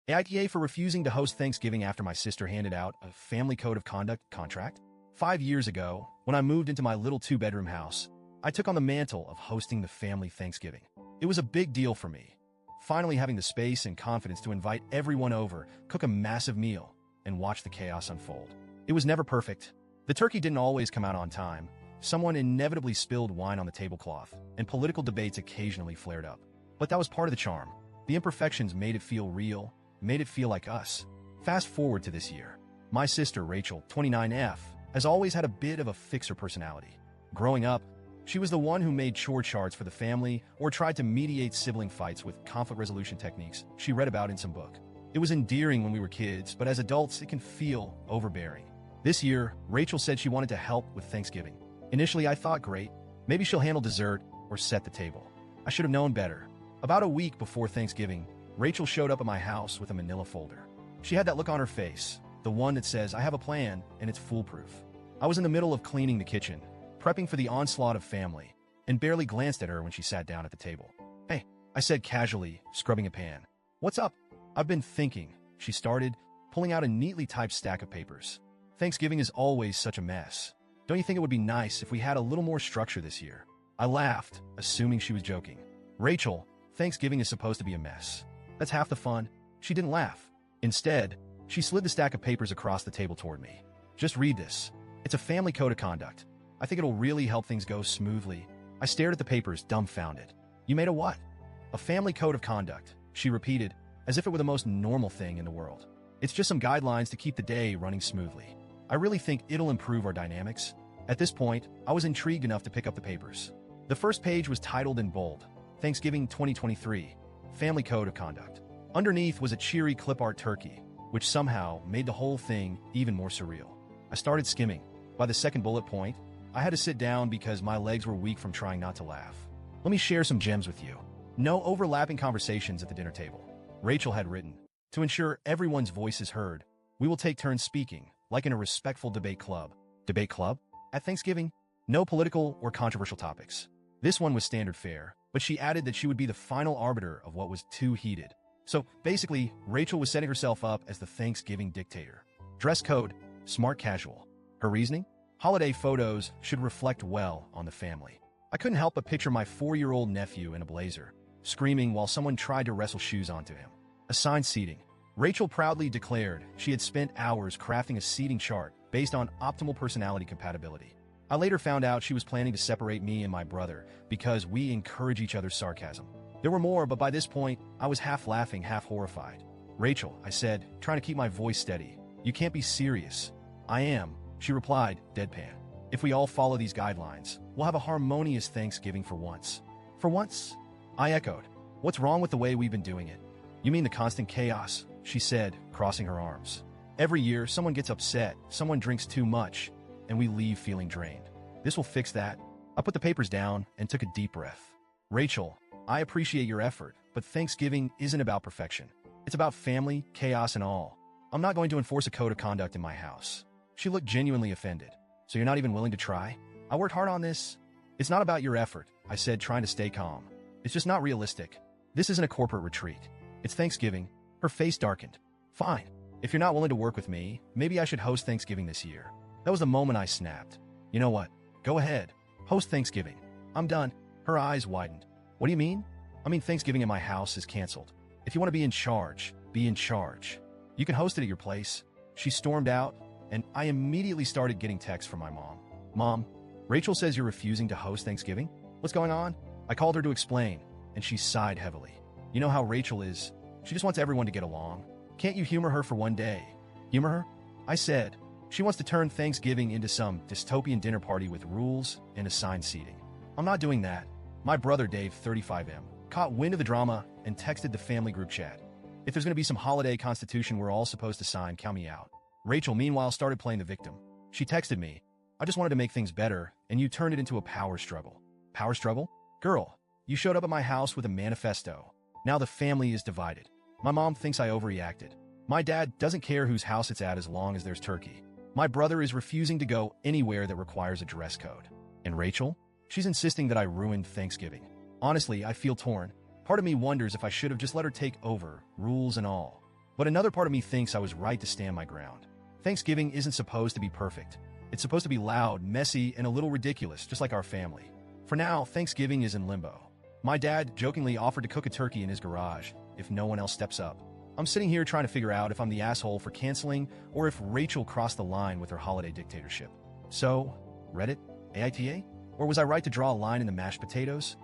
AITA for refusing to host Thanksgiving after my sister handed out a family code of conduct contract. 5 years ago, when I moved into my little two-bedroom house, I took on the mantle of hosting the family Thanksgiving. It was a big deal for me, finally having the space and confidence to invite everyone over, cook a massive meal, and watch the chaos unfold. It was never perfect. The turkey didn't always come out on time. Someone inevitably spilled wine on the tablecloth, and political debates occasionally flared up. But that was part of the charm. The imperfections made it feel real, made it feel like us. Fast forward to this year. My sister, Rachel, 29F, has always had a bit of a fixer personality. Growing up, she was the one who made chore charts for the family or tried to mediate sibling fights with conflict resolution techniques she read about in some book. It was endearing when we were kids, but as adults, it can feel overbearing. This year, Rachel said she wanted to help with Thanksgiving. Initially, I thought, great, maybe she'll handle dessert or set the table. I should have known better. About a week before Thanksgiving, Rachel showed up at my house with a manila folder. She had that look on her face, the one that says, I have a plan, and it's foolproof. I was in the middle of cleaning the kitchen, prepping for the onslaught of family, and barely glanced at her when she sat down at the table. Hey, I said casually, scrubbing a pan. What's up? I've been thinking, she started, pulling out a neatly typed stack of papers. Thanksgiving is always such a mess. Don't you think it would be nice if we had a little more structure this year? I laughed, assuming she was joking. Rachel, Thanksgiving is supposed to be a mess. That's half the fun. She didn't laugh. Instead, she slid the stack of papers across the table toward me. Just read this. It's a family code of conduct. I think it'll really help things go smoothly. I stared at the papers, dumbfounded. You made a what? A family code of conduct, she repeated, as if it were the most normal thing in the world. It's just some guidelines to keep the day running smoothly. I really think it'll improve our dynamics. At this point, I was intrigued enough to pick up the papers. The first page was titled in bold, Thanksgiving 2023, Family Code of Conduct. Underneath was a cheery clip art turkey, which somehow made the whole thing even more surreal. I started skimming. By the second bullet point, I had to sit down because my legs were weak from trying not to laugh. Let me share some gems with you. No overlapping conversations at the dinner table. Rachel had written, to ensure everyone's voice is heard, we will take turns speaking, like in a respectful debate club. Debate club? At Thanksgiving? No political or controversial topics. This one was standard fare, but she added that she would be the final arbiter of what was too heated. So basically, Rachel was setting herself up as the Thanksgiving dictator. Dress code, smart casual. Her reasoning? Holiday photos should reflect well on the family. I couldn't help but picture my 4-year-old nephew in a blazer, screaming while someone tried to wrestle shoes onto him. Assigned seating. Rachel proudly declared she had spent hours crafting a seating chart based on optimal personality compatibility. I later found out she was planning to separate me and my brother because we encourage each other's sarcasm. There were more, but by this point, I was half laughing, half horrified. Rachel, I said, trying to keep my voice steady. You can't be serious. I am, she replied, deadpan. If we all follow these guidelines, we'll have a harmonious Thanksgiving for once. For once? I echoed. What's wrong with the way we've been doing it? You mean the constant chaos, she said, crossing her arms. Every year, someone gets upset, someone drinks too much, and we leave feeling drained. This will fix that. I put the papers down and took a deep breath. Rachel, I appreciate your effort, but Thanksgiving isn't about perfection. It's about family, chaos, and all. I'm not going to enforce a code of conduct in my house. She looked genuinely offended. So you're not even willing to try? I worked hard on this. It's not about your effort, I said, trying to stay calm. It's just not realistic. This isn't a corporate retreat. It's Thanksgiving. Her face darkened. Fine. If you're not willing to work with me, maybe I should host Thanksgiving this year. That was the moment I snapped. You know what? Go ahead. Host Thanksgiving. I'm done. Her eyes widened. What do you mean? I mean Thanksgiving in my house is canceled. If you want to be in charge, be in charge. You can host it at your place. She stormed out, and I immediately started getting texts from my mom. Mom, Rachel says you're refusing to host Thanksgiving? What's going on? I called her to explain, and she sighed heavily. You know how Rachel is. She just wants everyone to get along. Can't you humor her for one day? Humor her? I said. She wants to turn Thanksgiving into some dystopian dinner party with rules and assigned seating. I'm not doing that. My brother Dave, 35M, caught wind of the drama and texted the family group chat. If there's going to be some holiday constitution we're all supposed to sign, count me out. Rachel, meanwhile, started playing the victim. She texted me, I just wanted to make things better, and you turned it into a power struggle. Power struggle? Girl, you showed up at my house with a manifesto. Now the family is divided. My mom thinks I overreacted. My dad doesn't care whose house it's at as long as there's turkey. My brother is refusing to go anywhere that requires a dress code. And Rachel? She's insisting that I ruined Thanksgiving. Honestly, I feel torn. Part of me wonders if I should have just let her take over, rules and all. But another part of me thinks I was right to stand my ground. Thanksgiving isn't supposed to be perfect. It's supposed to be loud, messy, and a little ridiculous, just like our family. For now, Thanksgiving is in limbo. My dad jokingly offered to cook a turkey in his garage if no one else steps up. I'm sitting here trying to figure out if I'm the asshole for canceling or if Rachel crossed the line with her holiday dictatorship. So, Reddit? AITA? Or was I right to draw a line in the mashed potatoes?